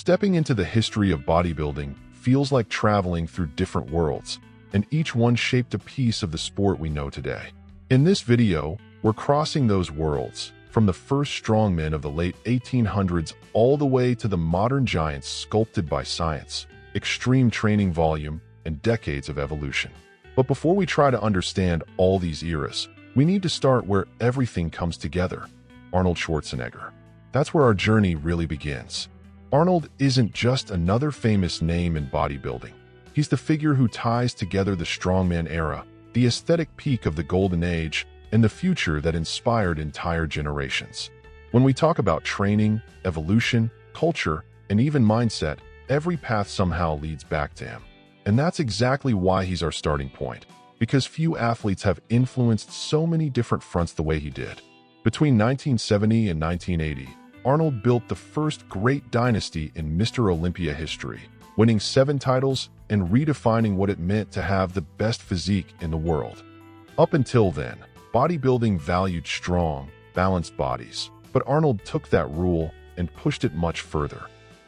Stepping into the history of bodybuilding feels like traveling through different worlds, and each one shaped a piece of the sport we know today. In this video, we're crossing those worlds, from the first strongmen of the late 1800s all the way to the modern giants sculpted by science, extreme training volume, and decades of evolution. But before we try to understand all these eras, we need to start where everything comes together: Arnold Schwarzenegger. That's where our journey really begins. Arnold isn't just another famous name in bodybuilding. He's the figure who ties together the strongman era, the aesthetic peak of the golden age, and the future that inspired entire generations. When we talk about training, evolution, culture, and even mindset, every path somehow leads back to him. And that's exactly why he's our starting point, because few athletes have influenced so many different fronts the way he did. Between 1970 and 1980, Arnold built the first great dynasty in Mr. Olympia history, winning 7 titles and redefining what it meant to have the best physique in the world. Up until then, bodybuilding valued strong, balanced bodies, but Arnold took that rule and pushed it much further.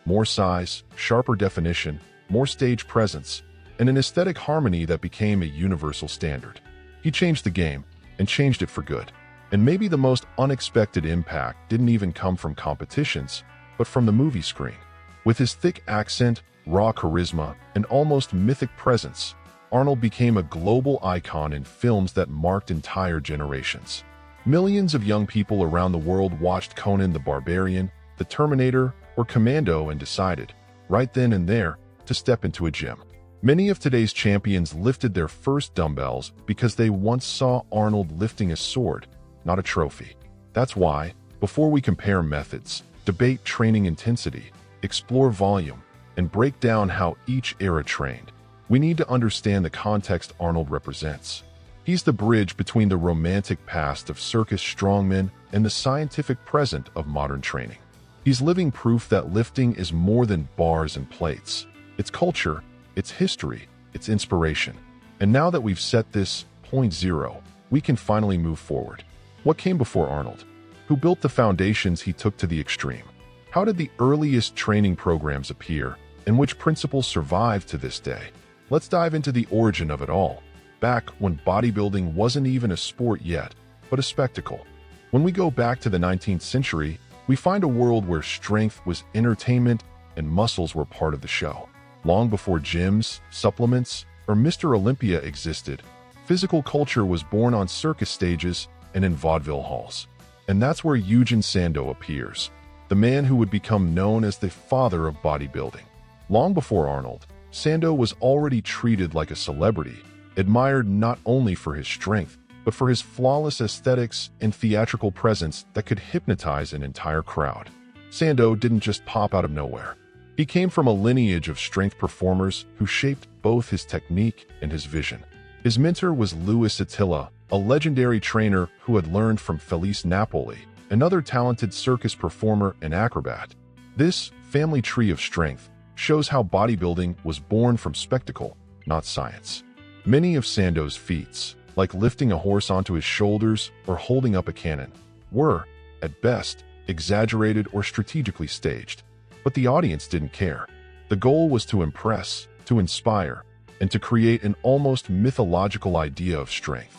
More size, sharper definition, more stage presence, and an aesthetic harmony that became a universal standard. He changed the game, and changed it for good. And maybe the most unexpected impact didn't even come from competitions, but from the movie screen. With his thick accent, raw charisma, and almost mythic presence, Arnold became a global icon in films that marked entire generations. Millions of young people around the world watched Conan the Barbarian, The Terminator, or Commando and decided, right then and there, to step into a gym. Many of today's champions lifted their first dumbbells because they once saw Arnold lifting a sword, not a trophy. That's why, before we compare methods, debate training intensity, explore volume, and break down how each era trained, we need to understand the context Arnold represents. He's the bridge between the romantic past of circus strongmen and the scientific present of modern training. He's living proof that lifting is more than bars and plates. It's culture, it's history, it's inspiration. And now that we've set this point zero, we can finally move forward. What came before Arnold? Who built the foundations he took to the extreme? How did the earliest training programs appear, and which principles survive to this day? Let's dive into the origin of it all, back when bodybuilding wasn't even a sport yet, but a spectacle. When we go back to the 19th century, we find a world where strength was entertainment and muscles were part of the show. Long before gyms, supplements, or Mr. Olympia existed, physical culture was born on circus stages and in vaudeville halls. And that's where Sandow appears, the man who would become known as the father of bodybuilding. Long before Arnold, Sandow was already treated like a celebrity, admired not only for his strength, but for his flawless aesthetics and theatrical presence that could hypnotize an entire crowd. Sandow didn't just pop out of nowhere. He came from a lineage of strength performers who shaped both his technique and his vision. His mentor was Louis Attila, a legendary trainer who had learned from Felice Napoli, another talented circus performer and acrobat. This family tree of strength shows how bodybuilding was born from spectacle, not science. Many of Sandow's feats, like lifting a horse onto his shoulders or holding up a cannon, were, at best, exaggerated or strategically staged. But the audience didn't care. The goal was to impress, to inspire, and to create an almost mythological idea of strength.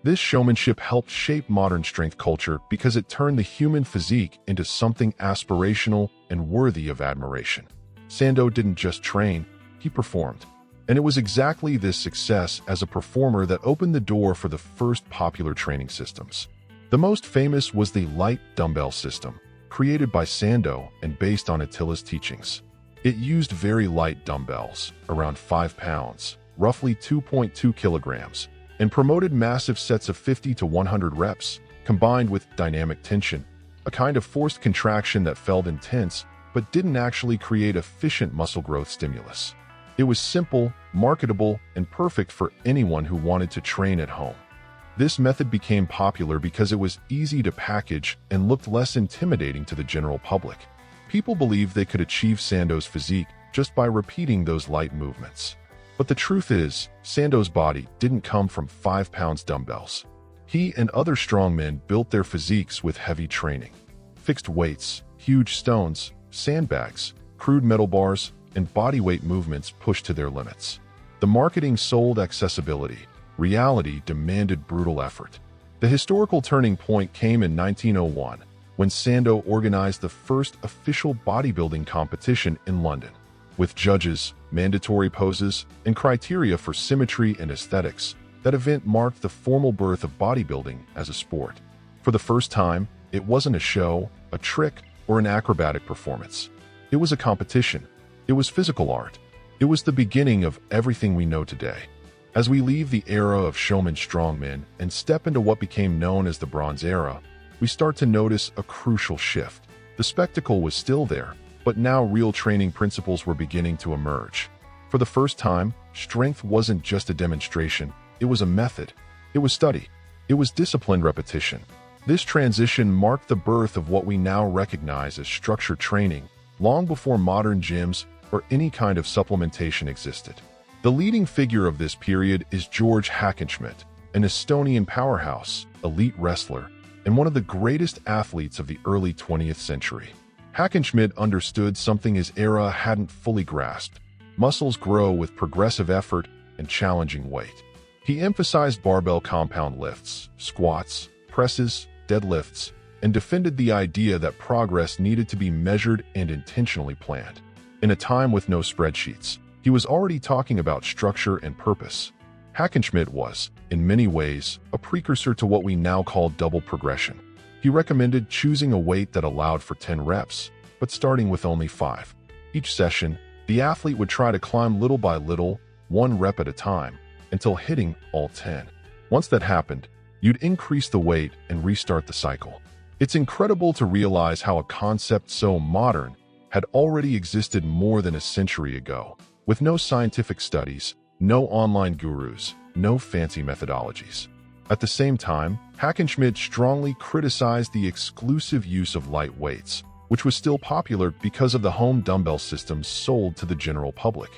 This showmanship helped shape modern strength culture because it turned the human physique into something aspirational and worthy of admiration. Sandow didn't just train, he performed. And it was exactly this success as a performer that opened the door for the first popular training systems. The most famous was the light dumbbell system, created by Sandow and based on Attila's teachings. It used very light dumbbells, around 5 pounds, roughly 2.2 kilograms, and promoted massive sets of 50 to 100 reps, combined with dynamic tension, a kind of forced contraction that felt intense but didn't actually create efficient muscle growth stimulus. It was simple, marketable, and perfect for anyone who wanted to train at home. This method became popular because it was easy to package and looked less intimidating to the general public. People believed they could achieve Sandow's physique just by repeating those light movements. But the truth is, Sandow's body didn't come from 5 pounds dumbbells. He and other strongmen built their physiques with heavy training. Fixed weights, huge stones, sandbags, crude metal bars, and bodyweight movements pushed to their limits. The marketing sold accessibility. Reality demanded brutal effort. The historical turning point came in 1901, when Sandow organized the first official bodybuilding competition in London. With judges, mandatory poses, and criteria for symmetry and aesthetics, that event marked the formal birth of bodybuilding as a sport. For the first time, it wasn't a show, a trick, or an acrobatic performance. It was a competition. It was physical art. It was the beginning of everything we know today. As we leave the era of showmen strongmen and step into what became known as the Bronze Era, we start to notice a crucial shift. The spectacle was still there, but now real training principles were beginning to emerge. For the first time, strength wasn't just a demonstration, it was a method. It was study. It was disciplined repetition. This transition marked the birth of what we now recognize as structured training, long before modern gyms or any kind of supplementation existed. The leading figure of this period is George Hackenschmidt, an Estonian powerhouse, elite wrestler, and one of the greatest athletes of the early 20th century. Hackenschmidt understood something his era hadn't fully grasped. Muscles grow with progressive effort and challenging weight. He emphasized barbell compound lifts, squats, presses, deadlifts, and defended the idea that progress needed to be measured and intentionally planned. In a time with no spreadsheets, he was already talking about structure and purpose. Hackenschmidt was, in many ways, a precursor to what we now call double progression. He recommended choosing a weight that allowed for 10 reps, but starting with only 5. Each session, the athlete would try to climb little by little, 1 rep at a time, until hitting all 10. Once that happened, you'd increase the weight and restart the cycle. It's incredible to realize how a concept so modern had already existed more than a century ago, with no scientific studies, no online gurus, no fancy methodologies. At the same time, Hackenschmidt strongly criticized the exclusive use of light weights, which was still popular because of the home dumbbell systems sold to the general public.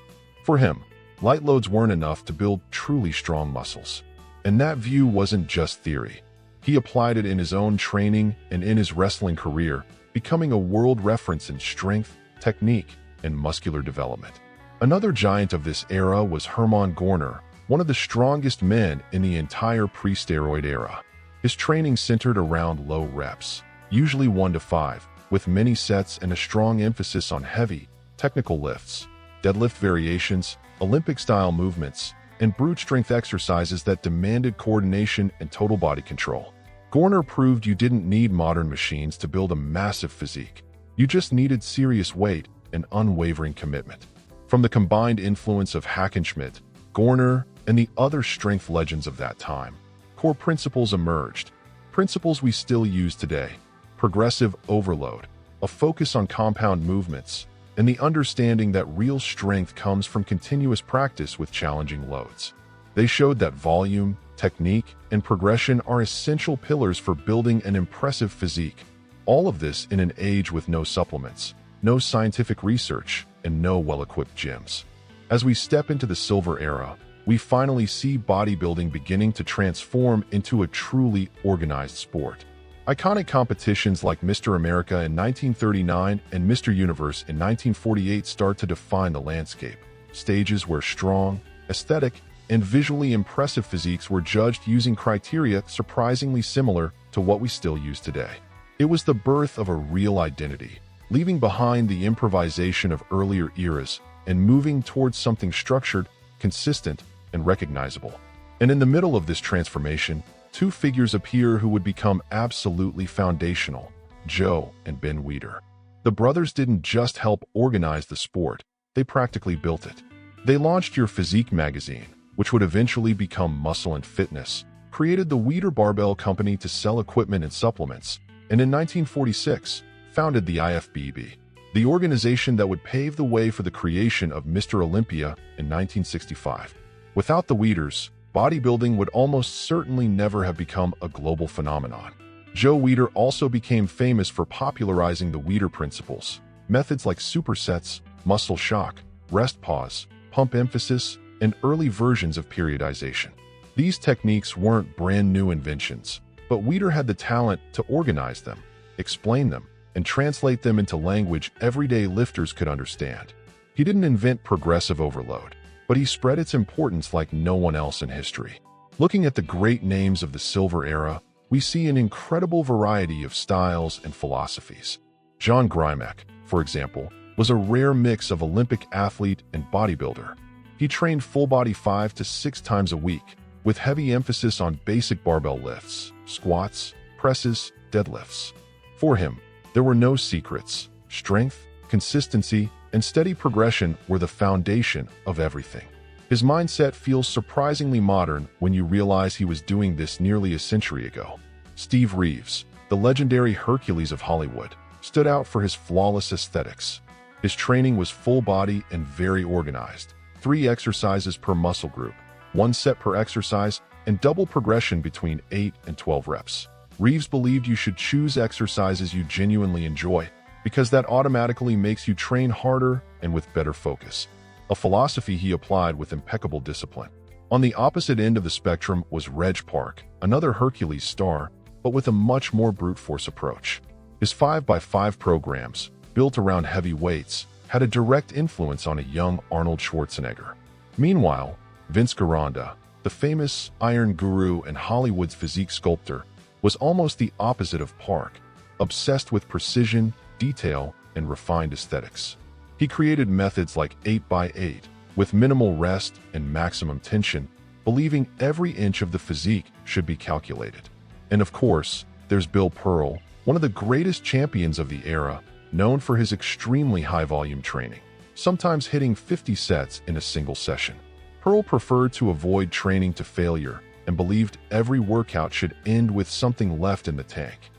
For him, light loads weren't enough to build truly strong muscles. And that view wasn't just theory. He applied it in his own training and in his wrestling career, becoming a world reference in strength, technique, and muscular development. Another giant of this era was Hermann Görner, one of the strongest men in the entire pre-steroid era. His training centered around low reps, usually 1 to 5, with many sets and a strong emphasis on heavy, technical lifts, deadlift variations, Olympic-style movements, and brute strength exercises that demanded coordination and total body control. Görner proved you didn't need modern machines to build a massive physique. You just needed serious weight and unwavering commitment. From the combined influence of Hackenschmidt, Görner, and the other strength legends of that time, core principles emerged, principles we still use today: progressive overload, a focus on compound movements, and the understanding that real strength comes from continuous practice with challenging loads. They showed that volume, technique, and progression are essential pillars for building an impressive physique. All of this in an age with no supplements, no scientific research, and no well-equipped gyms. As we step into the Silver Era, we finally see bodybuilding beginning to transform into a truly organized sport. Iconic competitions like Mr. America in 1939 and Mr. Universe in 1948 start to define the landscape. Stages where strong, aesthetic, and visually impressive physiques were judged using criteria surprisingly similar to what we still use today. It was the birth of a real identity, leaving behind the improvisation of earlier eras and moving towards something structured, consistent, and recognizable. And in the middle of this transformation, 2 figures appear who would become absolutely foundational: Joe and Ben Weider. The brothers didn't just help organize the sport, they practically built it. They launched Your Physique magazine, which would eventually become Muscle and Fitness, created the Weider Barbell Company to sell equipment and supplements, and in 1946, founded the IFBB, the organization that would pave the way for the creation of Mr. Olympia in 1965. Without the Weiders, bodybuilding would almost certainly never have become a global phenomenon. Joe Weider also became famous for popularizing the Weider principles, methods like supersets, muscle shock, rest pause, pump emphasis, and early versions of periodization. These techniques weren't brand new inventions, but Weider had the talent to organize them, explain them, and translate them into language everyday lifters could understand. He didn't invent progressive overload, but he spread its importance like no one else in history. Looking at the great names of the Silver Era, we see an incredible variety of styles and philosophies. John Grimek, for example, was a rare mix of Olympic athlete and bodybuilder. He trained full body 5 to 6 times a week, with heavy emphasis on basic barbell lifts, squats, presses, deadlifts. For him, there were no secrets. Strength, consistency, and steady progression were the foundation of everything. His mindset feels surprisingly modern when you realize he was doing this nearly a century ago. Steve Reeves, the legendary Hercules of Hollywood, stood out for his flawless aesthetics. His training was full body and very organized. 3 exercises per muscle group, 1 set per exercise, and double progression between 8 and 12 reps. Reeves believed you should choose exercises you genuinely enjoy, because that automatically makes you train harder and with better focus. A philosophy he applied with impeccable discipline. On the opposite end of the spectrum was Reg Park, another Hercules star, but with a much more brute force approach. His 5x5 programs, built around heavy weights, had a direct influence on a young Arnold Schwarzenegger. Meanwhile, Vince Gironda, the famous Iron Guru and Hollywood's physique sculptor, was almost the opposite of Park, obsessed with precision, detail, and refined aesthetics. He created methods like 8x8, with minimal rest and maximum tension, believing every inch of the physique should be calculated. And of course, there's Bill Pearl, one of the greatest champions of the era, known for his extremely high-volume training, sometimes hitting 50 sets in a single session. Pearl preferred to avoid training to failure and believed every workout should end with something left in the tank.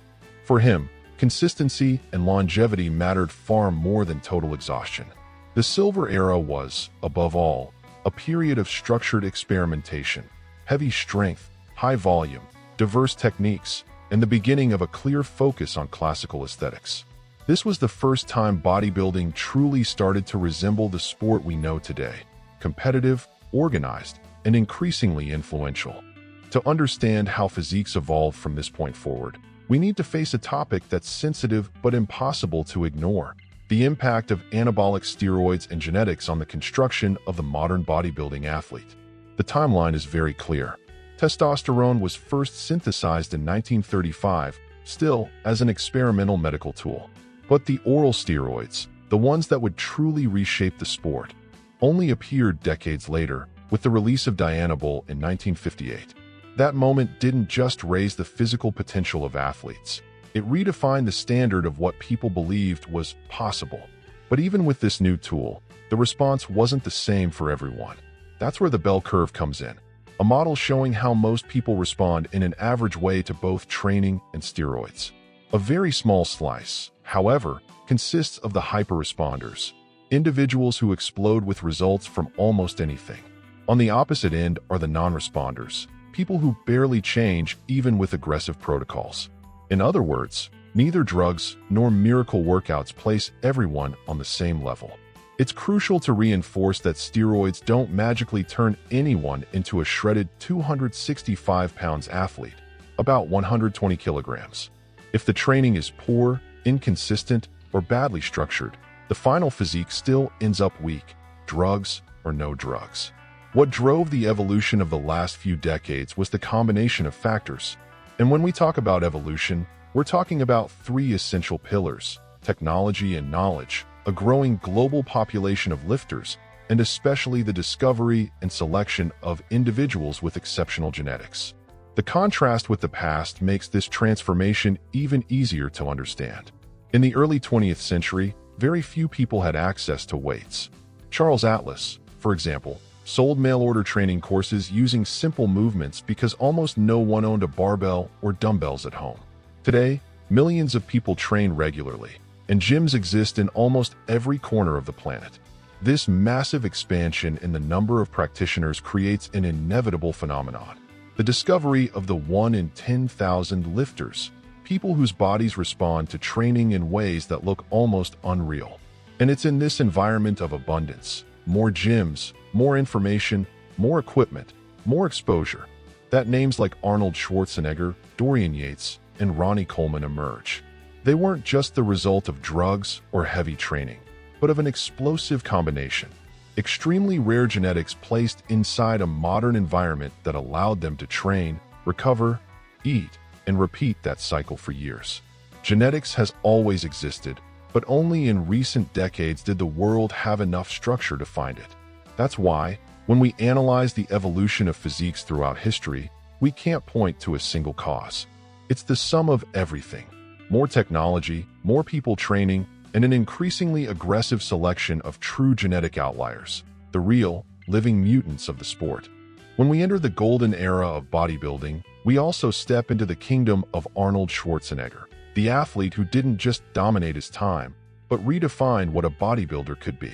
For him, consistency and longevity mattered far more than total exhaustion. The Silver Era was, above all, a period of structured experimentation, heavy strength, high volume, diverse techniques, and the beginning of a clear focus on classical aesthetics. This was the first time bodybuilding truly started to resemble the sport we know today: competitive, organized, and increasingly influential. To understand how physiques evolved from this point forward, we need to face a topic that's sensitive but impossible to ignore: the impact of anabolic steroids and genetics on the construction of the modern bodybuilding athlete. The timeline is very clear. Testosterone was first synthesized in 1935, still as an experimental medical tool. But the oral steroids, the ones that would truly reshape the sport, only appeared decades later with the release of Dianabol in 1958. That moment didn't just raise the physical potential of athletes. It redefined the standard of what people believed was possible. But even with this new tool, the response wasn't the same for everyone. That's where the bell curve comes in, a model showing how most people respond in an average way to both training and steroids. A very small slice, however, consists of the hyper-responders, individuals who explode with results from almost anything. On the opposite end are the non-responders, people who barely change even with aggressive protocols. In other words, neither drugs nor miracle workouts place everyone on the same level. It's crucial to reinforce that steroids don't magically turn anyone into a shredded 265-pound athlete, about 120 kilograms. If the training is poor, inconsistent, or badly structured, the final physique still ends up weak, drugs or no drugs. What drove the evolution of the last few decades was the combination of factors. And when we talk about evolution, we're talking about 3 essential pillars: technology and knowledge, a growing global population of lifters, and especially the discovery and selection of individuals with exceptional genetics. The contrast with the past makes this transformation even easier to understand. In the early 20th century, very few people had access to weights. Charles Atlas, for example, sold mail-order training courses using simple movements because almost no one owned a barbell or dumbbells at home. Today, millions of people train regularly, and gyms exist in almost every corner of the planet. This massive expansion in the number of practitioners creates an inevitable phenomenon: the discovery of the 1 in 10,000 lifters, people whose bodies respond to training in ways that look almost unreal. And it's in this environment of abundance, more gyms, more information, more equipment, more exposure, that names like Arnold Schwarzenegger, Dorian Yates, and Ronnie Coleman emerge. They weren't just the result of drugs or heavy training, but of an explosive combination. Extremely rare genetics placed inside a modern environment that allowed them to train, recover, eat, and repeat that cycle for years. Genetics has always existed, but only in recent decades did the world have enough structure to find it. That's why, when we analyze the evolution of physiques throughout history, we can't point to a single cause. It's the sum of everything. More technology, more people training, and an increasingly aggressive selection of true genetic outliers, the real, living mutants of the sport. When we enter the golden era of bodybuilding, we also step into the kingdom of Arnold Schwarzenegger, the athlete who didn't just dominate his time, but redefined what a bodybuilder could be.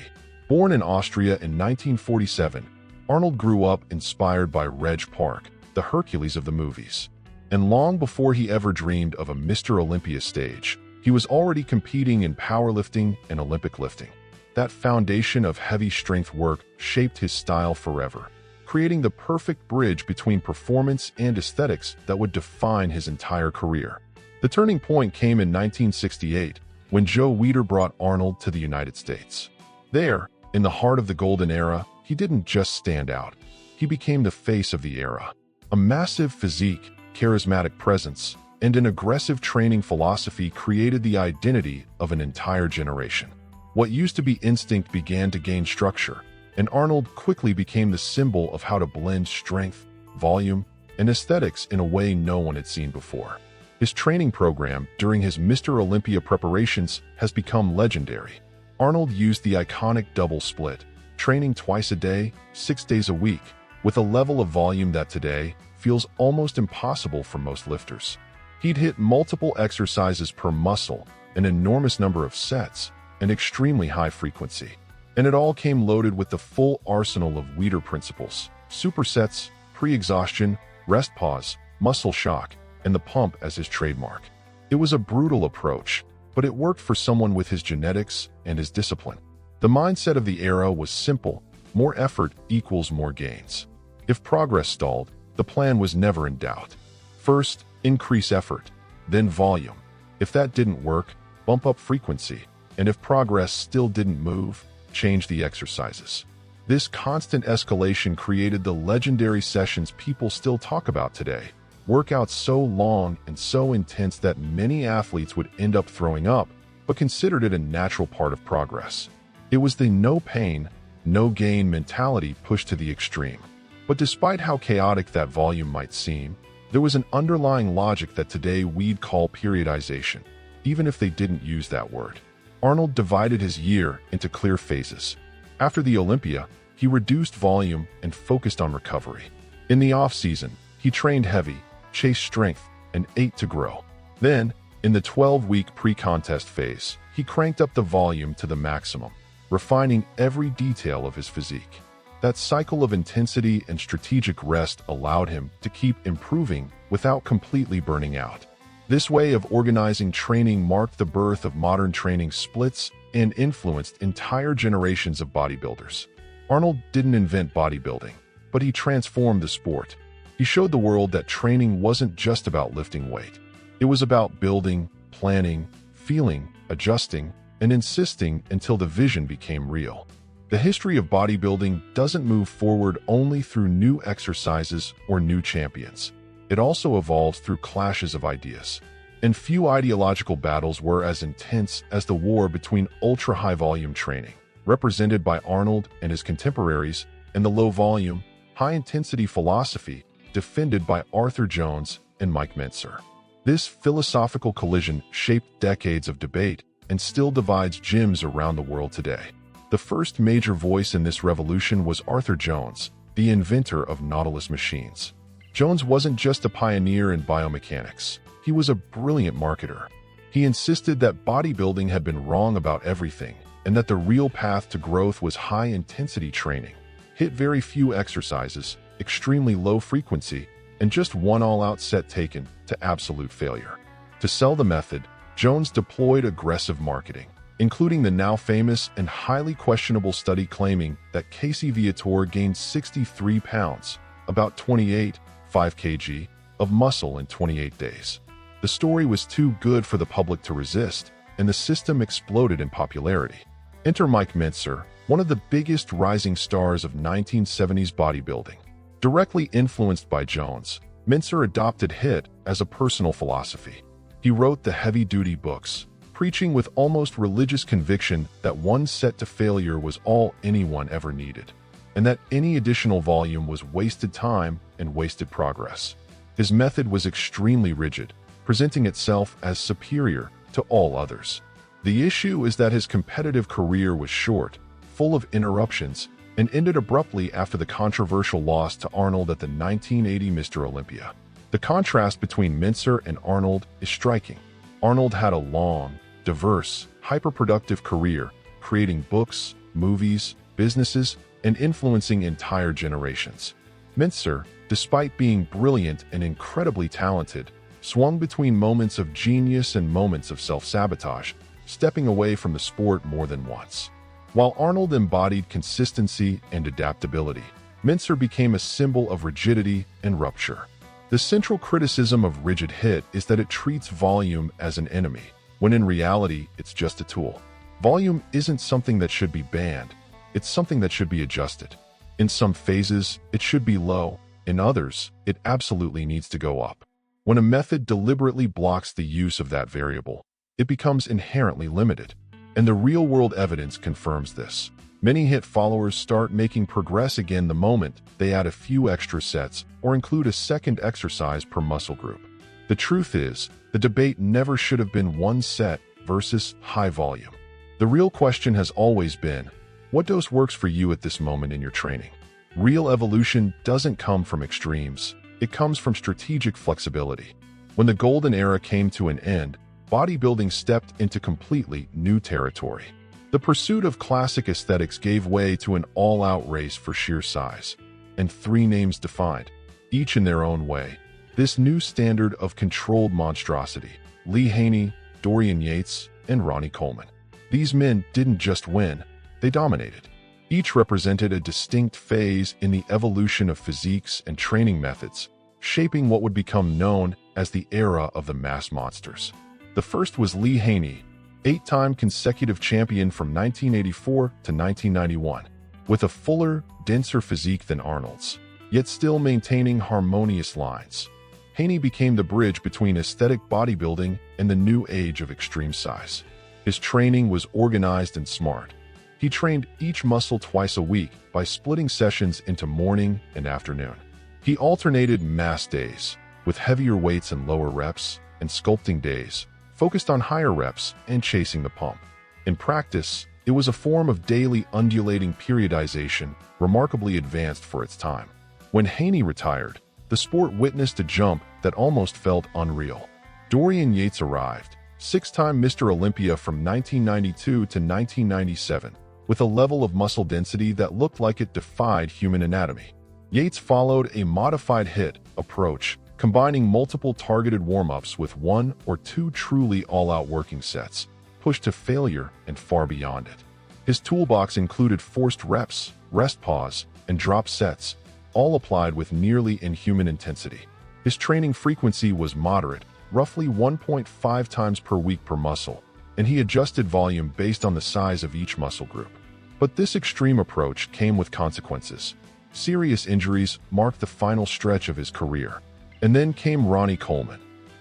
Born in Austria in 1947, Arnold grew up inspired by Reg Park, the Hercules of the movies. And long before he ever dreamed of a Mr. Olympia stage, he was already competing in powerlifting and Olympic lifting. That foundation of heavy strength work shaped his style forever, creating the perfect bridge between performance and aesthetics that would define his entire career. The turning point came in 1968, when Joe Weider brought Arnold to the United States. There, in the heart of the golden era, he didn't just stand out. He became the face of the era. A massive physique, charismatic presence, and an aggressive training philosophy created the identity of an entire generation. What used to be instinct began to gain structure, and Arnold quickly became the symbol of how to blend strength, volume, and aesthetics in a way no one had seen before. His training program during his Mr. Olympia preparations has become legendary. Arnold used the iconic double split, training twice a day, 6 days a week, with a level of volume that today feels almost impossible for most lifters. He'd hit multiple exercises per muscle, an enormous number of sets, and extremely high frequency. And it all came loaded with the full arsenal of Weider principles: supersets, pre-exhaustion, rest pause, muscle shock, and the pump as his trademark. It was a brutal approach, but it worked for someone with his genetics and his discipline. The mindset of the era was simple: more effort equals more gains. If progress stalled, the plan was never in doubt. First, increase effort, then volume. If that didn't work, bump up frequency, and if progress still didn't move, change the exercises. This constant escalation created the legendary sessions people still talk about today. Workouts so long and so intense that many athletes would end up throwing up, but considered it a natural part of progress. It was the no pain, no gain mentality pushed to the extreme. But despite how chaotic that volume might seem, there was an underlying logic that today we'd call periodization, even if they didn't use that word. Arnold divided his year into clear phases. After the Olympia, he reduced volume and focused on recovery. In the off-season, he trained heavy, chased strength, and ate to grow. Then, in the 12-week pre-contest phase, he cranked up the volume to the maximum, refining every detail of his physique. That cycle of intensity and strategic rest allowed him to keep improving without completely burning out. This way of organizing training marked the birth of modern training splits and influenced entire generations of bodybuilders. Arnold didn't invent bodybuilding, but he transformed the sport. He showed the world that training wasn't just about lifting weight. It was about building, planning, feeling, adjusting, and insisting until the vision became real. The history of bodybuilding doesn't move forward only through new exercises or new champions. It also evolves through clashes of ideas. And few ideological battles were as intense as the war between ultra-high-volume training, represented by Arnold and his contemporaries, and the low-volume, high-intensity philosophy, defended by Arthur Jones and Mike Mentzer. This philosophical collision shaped decades of debate and still divides gyms around the world today. The first major voice in this revolution was Arthur Jones, the inventor of Nautilus machines. Jones wasn't just a pioneer in biomechanics. He was a brilliant marketer. He insisted that bodybuilding had been wrong about everything and that the real path to growth was high-intensity training. Hit very few exercises, extremely low frequency, and just one all-out set taken to absolute failure. To sell the method, Jones deployed aggressive marketing, including the now famous and highly questionable study claiming that Casey Viator gained 63 pounds, about 5 kg, of muscle in 28 days. The story was too good for the public to resist, and the system exploded in popularity. Enter Mike Mentzer, one of the biggest rising stars of 1970s bodybuilding. Directly influenced by Jones, Mentzer adopted HIIT as a personal philosophy. He wrote the heavy-duty books, preaching with almost religious conviction that one set to failure was all anyone ever needed, and that any additional volume was wasted time and wasted progress. His method was extremely rigid, presenting itself as superior to all others. The issue is that his competitive career was short, full of interruptions, and ended abruptly after the controversial loss to Arnold at the 1980 Mr. Olympia. The contrast between Mentzer and Arnold is striking. Arnold had a long, diverse, hyper-productive career, creating books, movies, businesses, and influencing entire generations. Mentzer, despite being brilliant and incredibly talented, swung between moments of genius and moments of self-sabotage, stepping away from the sport more than once. While Arnold embodied consistency and adaptability, Mentzer became a symbol of rigidity and rupture. The central criticism of rigid HIIT is that it treats volume as an enemy, when in reality it's just a tool. Volume isn't something that should be banned, it's something that should be adjusted. In some phases, it should be low, in others, it absolutely needs to go up. When a method deliberately blocks the use of that variable, it becomes inherently limited. And the real-world evidence confirms this. Many HIIT followers start making progress again the moment they add a few extra sets or include a second exercise per muscle group. The truth is, the debate never should have been one set versus high volume. The real question has always been, what dose works for you at this moment in your training? Real evolution doesn't come from extremes, it comes from strategic flexibility. When the golden era came to an end, bodybuilding stepped into completely new territory. The pursuit of classic aesthetics gave way to an all-out race for sheer size, and three names defined, each in their own way, this new standard of controlled monstrosity: Lee Haney, Dorian Yates, and Ronnie Coleman. These men didn't just win, they dominated. Each represented a distinct phase in the evolution of physiques and training methods, shaping what would become known as the era of the mass monsters. The first was Lee Haney, 8-time consecutive champion from 1984 to 1991, with a fuller, denser physique than Arnold's, yet still maintaining harmonious lines. Haney became the bridge between aesthetic bodybuilding and the new age of extreme size. His training was organized and smart. He trained each muscle twice a week by splitting sessions into morning and afternoon. He alternated mass days, with heavier weights and lower reps, and sculpting days, focused on higher reps and chasing the pump. In practice, it was a form of daily undulating periodization, remarkably advanced for its time. When Haney retired, the sport witnessed a jump that almost felt unreal. Dorian Yates arrived, 6-time Mr. Olympia from 1992 to 1997, with a level of muscle density that looked like it defied human anatomy. Yates followed a modified HIIT approach, combining multiple targeted warm-ups with 1 or 2 truly all-out working sets, pushed to failure and far beyond it. His toolbox included forced reps, rest pause, and drop sets, all applied with nearly inhuman intensity. His training frequency was moderate, roughly 1.5 times per week per muscle, and he adjusted volume based on the size of each muscle group. But this extreme approach came with consequences. Serious injuries marked the final stretch of his career. And then came Ronnie Coleman,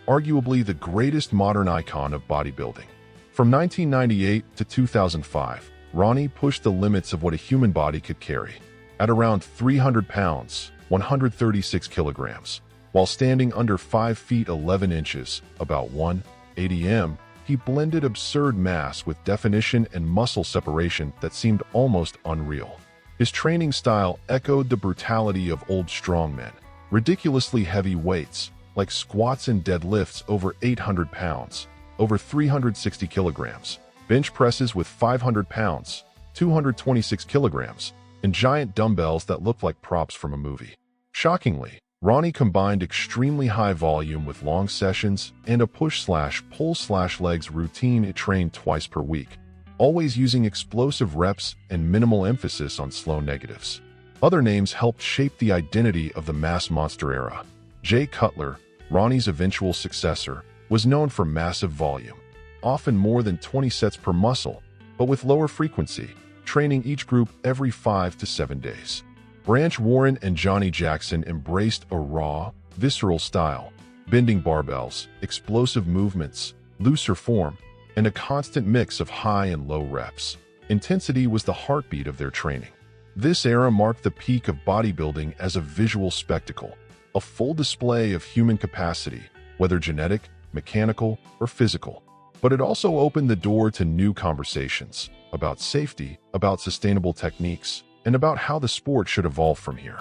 arguably the greatest modern icon of bodybuilding. From 1998 to 2005, Ronnie pushed the limits of what a human body could carry. At around 300 pounds, 136 kilograms, while standing under 5 feet 11 inches, about 180 m, he blended absurd mass with definition and muscle separation that seemed almost unreal. His training style echoed the brutality of old strongmen. Ridiculously heavy weights, like squats and deadlifts over 800 pounds, over 360 kilograms, bench presses with 500 pounds, 226 kilograms, and giant dumbbells that looked like props from a movie. Shockingly, Ronnie combined extremely high volume with long sessions and a push/pull/legs routine. It trained twice per week, always using explosive reps and minimal emphasis on slow negatives. Other names helped shape the identity of the mass monster era. Jay Cutler, Ronnie's eventual successor, was known for massive volume, often more than 20 sets per muscle, but with lower frequency, training each group every 5 to 7 days. Branch Warren and Johnny Jackson embraced a raw, visceral style, bending barbells, explosive movements, looser form, and a constant mix of high and low reps. Intensity was the heartbeat of their training. This era marked the peak of bodybuilding as a visual spectacle, a full display of human capacity, whether genetic, mechanical, or physical. But it also opened the door to new conversations about safety, about sustainable techniques, and about how the sport should evolve from here.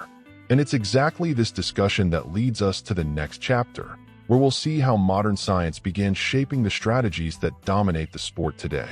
And it's exactly this discussion that leads us to the next chapter, where we'll see how modern science began shaping the strategies that dominate the sport today.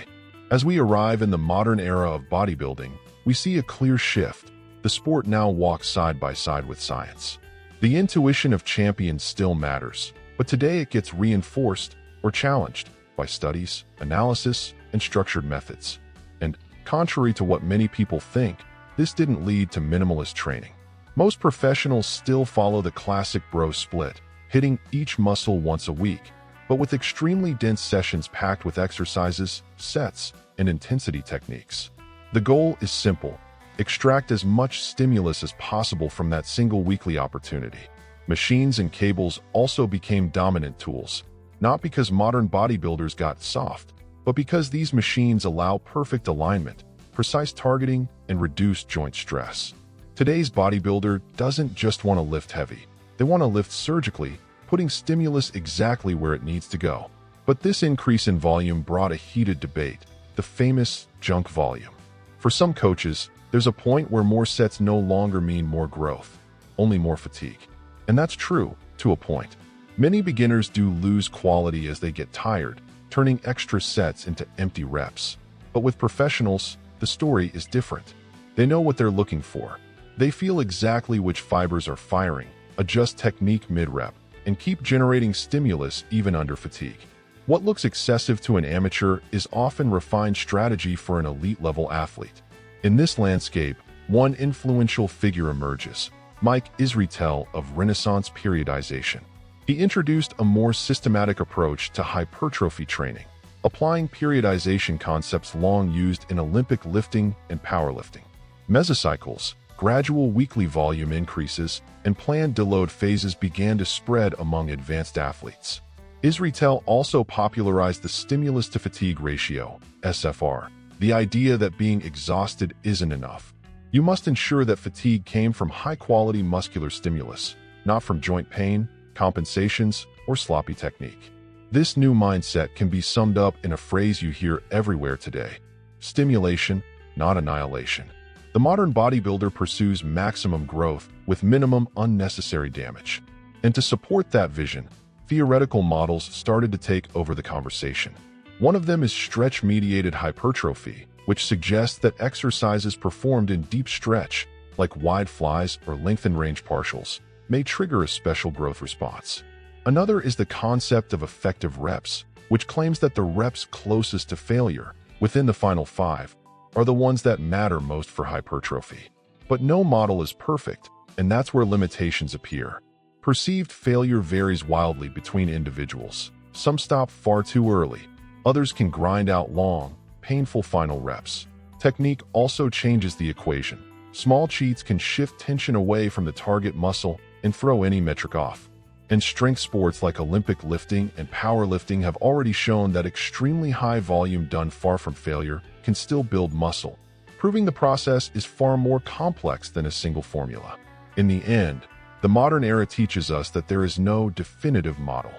As we arrive in the modern era of bodybuilding, we see a clear shift. The sport now walks side by side with science. The intuition of champions still matters, but today it gets reinforced or challenged by studies, analysis, and structured methods. And contrary to what many people think, this didn't lead to minimalist training. Most professionals still follow the classic bro split, hitting each muscle once a week, but with extremely dense sessions packed with exercises, sets, and intensity techniques. The goal is simple: extract as much stimulus as possible from that single weekly opportunity. Machines and cables also became dominant tools, not because modern bodybuilders got soft, but because these machines allow perfect alignment, precise targeting, and reduced joint stress. Today's bodybuilder doesn't just want to lift heavy. They want to lift surgically, putting stimulus exactly where it needs to go. But this increase in volume brought a heated debate, the famous junk volume. For some coaches, there's a point where more sets no longer mean more growth, only more fatigue. And that's true, to a point. Many beginners do lose quality as they get tired, turning extra sets into empty reps. But with professionals, the story is different. They know what they're looking for. They feel exactly which fibers are firing, adjust technique mid-rep, and keep generating stimulus even under fatigue. What looks excessive to an amateur is often refined strategy for an elite-level athlete. In this landscape, one influential figure emerges, Mike Israetel of Renaissance periodization. He introduced a more systematic approach to hypertrophy training, applying periodization concepts long used in Olympic lifting and powerlifting. Mesocycles, gradual weekly volume increases, and planned deload phases began to spread among advanced athletes. Israetel also popularized the stimulus-to-fatigue ratio, SFR, the idea that being exhausted isn't enough. You must ensure that fatigue came from high-quality muscular stimulus, not from joint pain, compensations, or sloppy technique. This new mindset can be summed up in a phrase you hear everywhere today: stimulation, not annihilation. The modern bodybuilder pursues maximum growth with minimum unnecessary damage. And to support that vision, theoretical models started to take over the conversation. One of them is stretch-mediated hypertrophy, which suggests that exercises performed in deep stretch, like wide flies or lengthened range partials, may trigger a special growth response. Another is the concept of effective reps, which claims that the reps closest to failure, within the final 5, are the ones that matter most for hypertrophy. But no model is perfect, and that's where limitations appear. Perceived failure varies wildly between individuals. Some stop far too early. Others can grind out long, painful final reps. Technique also changes the equation. Small cheats can shift tension away from the target muscle and throw any metric off. And strength sports like Olympic lifting and powerlifting have already shown that extremely high volume done far from failure can still build muscle, proving the process is far more complex than a single formula. In the end, the modern era teaches us that there is no definitive model.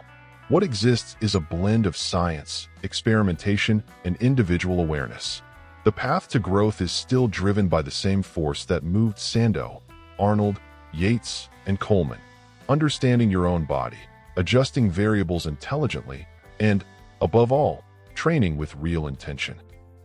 What exists is a blend of science, experimentation, and individual awareness. The path to growth is still driven by the same force that moved Sandow, Arnold, Yates, and Coleman: understanding your own body, adjusting variables intelligently, and, above all, training with real intention.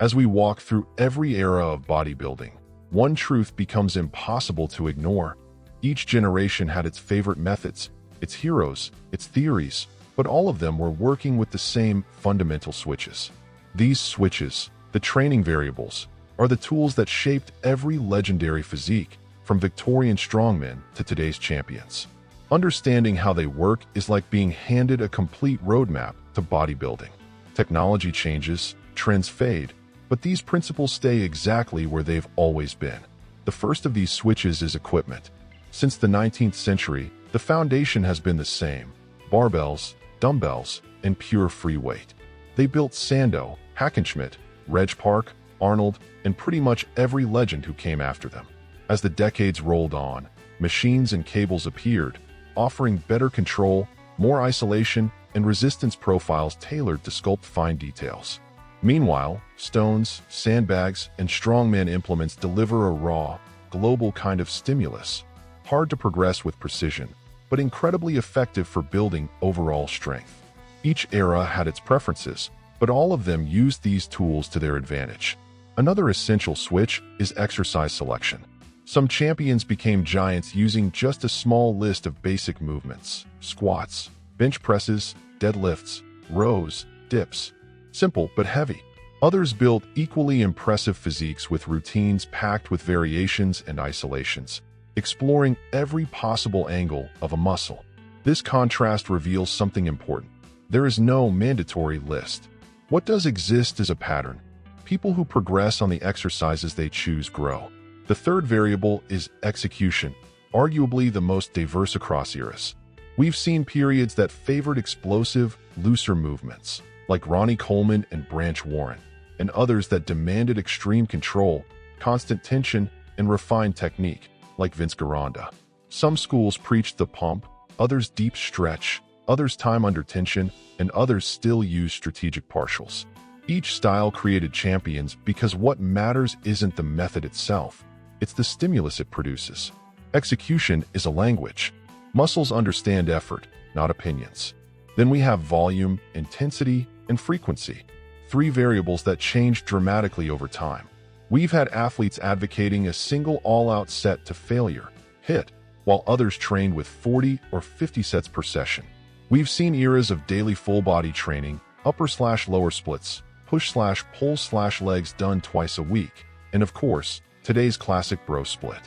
As we walk through every era of bodybuilding, one truth becomes impossible to ignore. Each generation had its favorite methods, its heroes, its theories, but all of them were working with the same fundamental switches. These switches, the training variables, are the tools that shaped every legendary physique, from Victorian strongmen to today's champions. Understanding how they work is like being handed a complete roadmap to bodybuilding. Technology changes, trends fade, but these principles stay exactly where they've always been. The first of these switches is equipment. Since the 19th century, the foundation has been the same: barbells, dumbbells, and pure free weight. They built Sandow, Hackenschmidt, Reg Park, Arnold, and pretty much every legend who came after them. As the decades rolled on, machines and cables appeared, offering better control, more isolation, and resistance profiles tailored to sculpt fine details. Meanwhile, stones, sandbags, and strongman implements deliver a raw, global kind of stimulus, hard to progress with precision, but incredibly effective for building overall strength. Each era had its preferences, but all of them used these tools to their advantage. Another essential switch is exercise selection. Some champions became giants using just a small list of basic movements: squats, bench presses, deadlifts, rows, dips. Simple but heavy. Others built equally impressive physiques with routines packed with variations and isolations, exploring every possible angle of a muscle. This contrast reveals something important. There is no mandatory list. What does exist is a pattern. People who progress on the exercises they choose grow. The third variable is execution, arguably the most diverse across eras. We've seen periods that favored explosive, looser movements, like Ronnie Coleman and Branch Warren, and others that demanded extreme control, constant tension, and refined technique, like Vince Gironda. Some schools preached the pump, others deep stretch, others time under tension, and others still use strategic partials. Each style created champions because what matters isn't the method itself, it's the stimulus it produces. Execution is a language. Muscles understand effort, not opinions. Then we have volume, intensity, and frequency, three variables that change dramatically over time. We've had athletes advocating a single all-out set to failure, hit, while others trained with 40 or 50 sets per session. We've seen eras of daily full-body training, upper/lower splits, push/pull/legs done twice a week, and of course, today's classic bro split.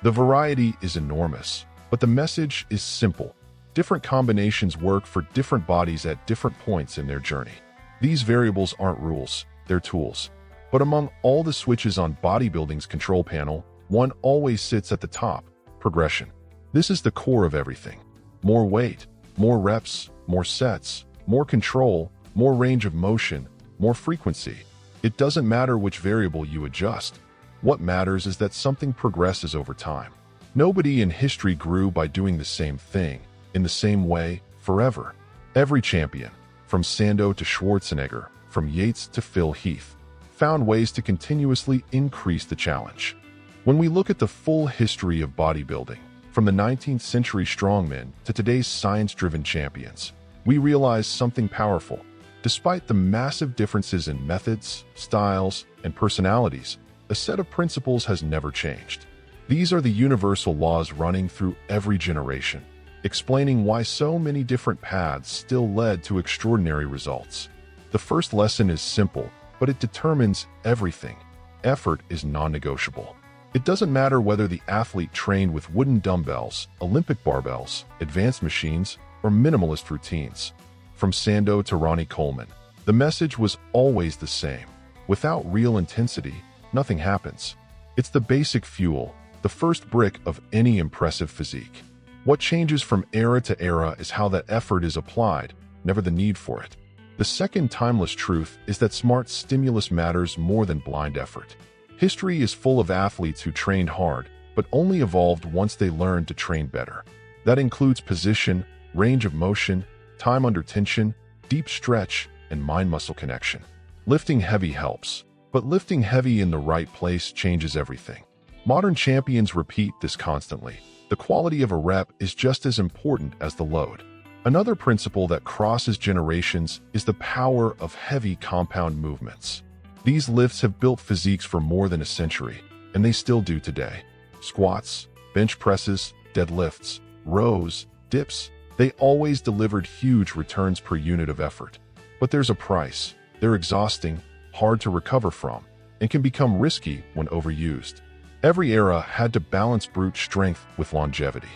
The variety is enormous, but the message is simple. Different combinations work for different bodies at different points in their journey. These variables aren't rules, they're tools. But among all the switches on bodybuilding's control panel, one always sits at the top: progression. This is the core of everything. More weight, more reps, more sets, more control, more range of motion, more frequency. It doesn't matter which variable you adjust. What matters is that something progresses over time. Nobody in history grew by doing the same thing, in the same way, forever. Every champion, from Sandow to Schwarzenegger, from Yates to Phil Heath, found ways to continuously increase the challenge. When we look at the full history of bodybuilding, from the 19th century strongmen to today's science-driven champions, we realize something powerful. Despite the massive differences in methods, styles, and personalities, a set of principles has never changed. These are the universal laws running through every generation, explaining why so many different paths still led to extraordinary results. The first lesson is simple, but it determines everything. Effort is non-negotiable. It doesn't matter whether the athlete trained with wooden dumbbells, Olympic barbells, advanced machines, or minimalist routines. From Sandow to Ronnie Coleman, the message was always the same. Without real intensity, nothing happens. It's the basic fuel, the first brick of any impressive physique. What changes from era to era is how that effort is applied, never the need for it. The second timeless truth is that smart stimulus matters more than blind effort. History is full of athletes who trained hard, but only evolved once they learned to train better. That includes position, range of motion, time under tension, deep stretch, and mind-muscle connection. Lifting heavy helps, but lifting heavy in the right place changes everything. Modern champions repeat this constantly. The quality of a rep is just as important as the load. Another principle that crosses generations is the power of heavy compound movements. These lifts have built physiques for more than a century, and they still do today. Squats, bench presses, deadlifts, rows, dips, they always delivered huge returns per unit of effort. But there's a price. They're exhausting, hard to recover from, and can become risky when overused. Every era had to balance brute strength with longevity.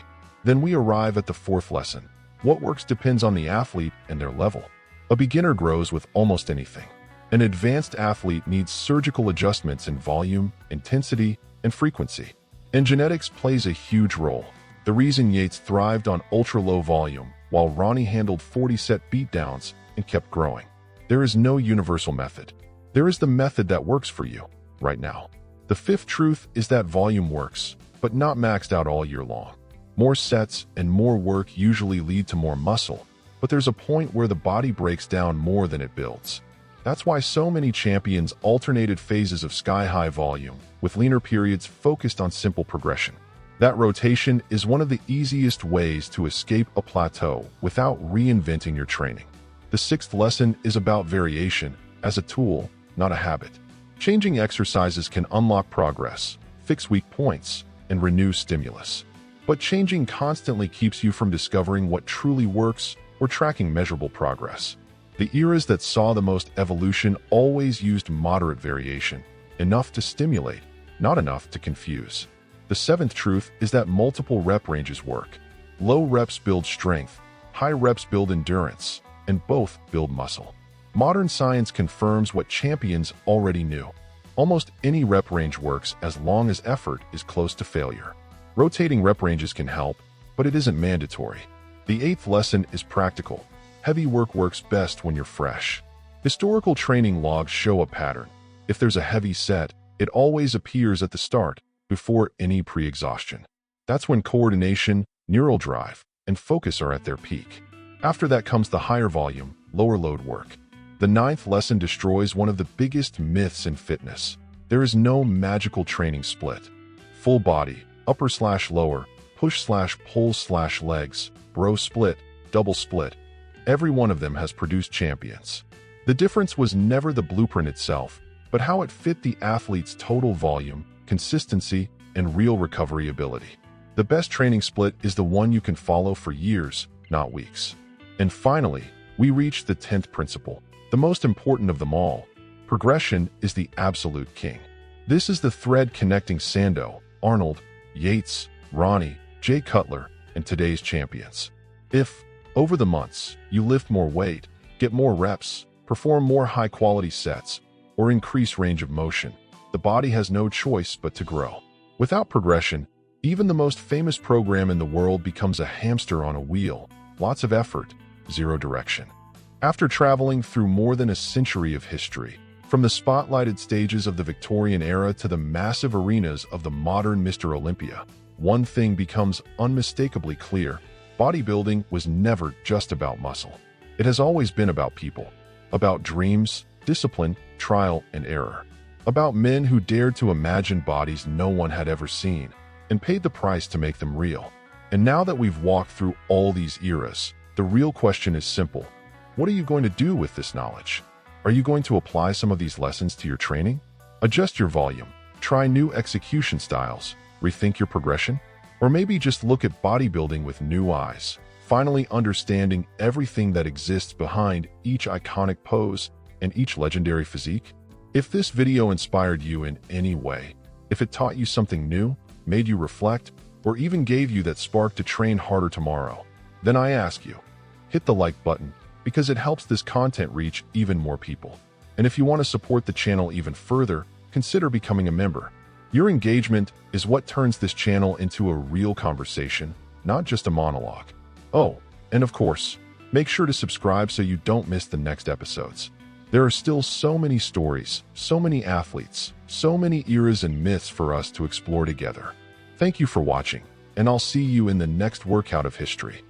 Then we arrive at the fourth lesson. What works depends on the athlete and their level. A beginner grows with almost anything. An advanced athlete needs surgical adjustments in volume, intensity, and frequency. And genetics plays a huge role. The reason Yates thrived on ultra-low volume, while Ronnie handled 40-set beatdowns and kept growing. There is no universal method. There is the method that works for you, right now. The fifth truth is that volume works, but not maxed out all year long. More sets and more work usually lead to more muscle, but there's a point where the body breaks down more than it builds. That's why so many champions alternated phases of sky-high volume, with leaner periods focused on simple progression. That rotation is one of the easiest ways to escape a plateau without reinventing your training. The sixth lesson is about variation as a tool, not a habit. Changing exercises can unlock progress, fix weak points, and renew stimulus. But changing constantly keeps you from discovering what truly works or tracking measurable progress. The eras that saw the most evolution always used moderate variation, enough to stimulate, not enough to confuse. The seventh truth is that multiple rep ranges work. Low reps build strength, high reps build endurance, and both build muscle. Modern science confirms what champions already knew. Almost any rep range works as long as effort is close to failure. Rotating rep ranges can help, but it isn't mandatory. The eighth lesson is practical. Heavy work works best when you're fresh. Historical training logs show a pattern. If there's a heavy set, it always appears at the start, before any pre-exhaustion. That's when coordination, neural drive, and focus are at their peak. After that comes the higher volume, lower load work. The ninth lesson destroys one of the biggest myths in fitness. There is no magical training split. Full body, upper/lower, push/pull/legs, bro split, double split. Every one of them has produced champions. The difference was never the blueprint itself, but how it fit the athlete's total volume, consistency, and real recovery ability. The best training split is the one you can follow for years, not weeks. And finally, we reach the 10th principle, the most important of them all. Progression is the absolute king. This is the thread connecting Sandow, Arnold, Yates, Ronnie, Jay Cutler, and today's champions. If, over the months, you lift more weight, get more reps, perform more high-quality sets, or increase range of motion, the body has no choice but to grow. Without progression, even the most famous program in the world becomes a hamster on a wheel. Lots of effort, zero direction. After traveling through more than a century of history, from the spotlighted stages of the Victorian era to the massive arenas of the modern Mr. Olympia, one thing becomes unmistakably clear. Bodybuilding was never just about muscle. It has always been about people, about dreams, discipline, trial, and error. About men who dared to imagine bodies no one had ever seen, and paid the price to make them real. And now that we've walked through all these eras, the real question is simple. What are you going to do with this knowledge? Are you going to apply some of these lessons to your training? Adjust your volume, try new execution styles, rethink your progression? Or maybe just look at bodybuilding with new eyes, finally understanding everything that exists behind each iconic pose and each legendary physique? If this video inspired you in any way, if it taught you something new, made you reflect, or even gave you that spark to train harder tomorrow, then I ask you, hit the like button because it helps this content reach even more people. And if you want to support the channel even further, consider becoming a member. Your engagement is what turns this channel into a real conversation, not just a monologue. Oh, and of course, make sure to subscribe so you don't miss the next episodes. There are still so many stories, so many athletes, so many eras and myths for us to explore together. Thank you for watching, and I'll see you in the next workout of history.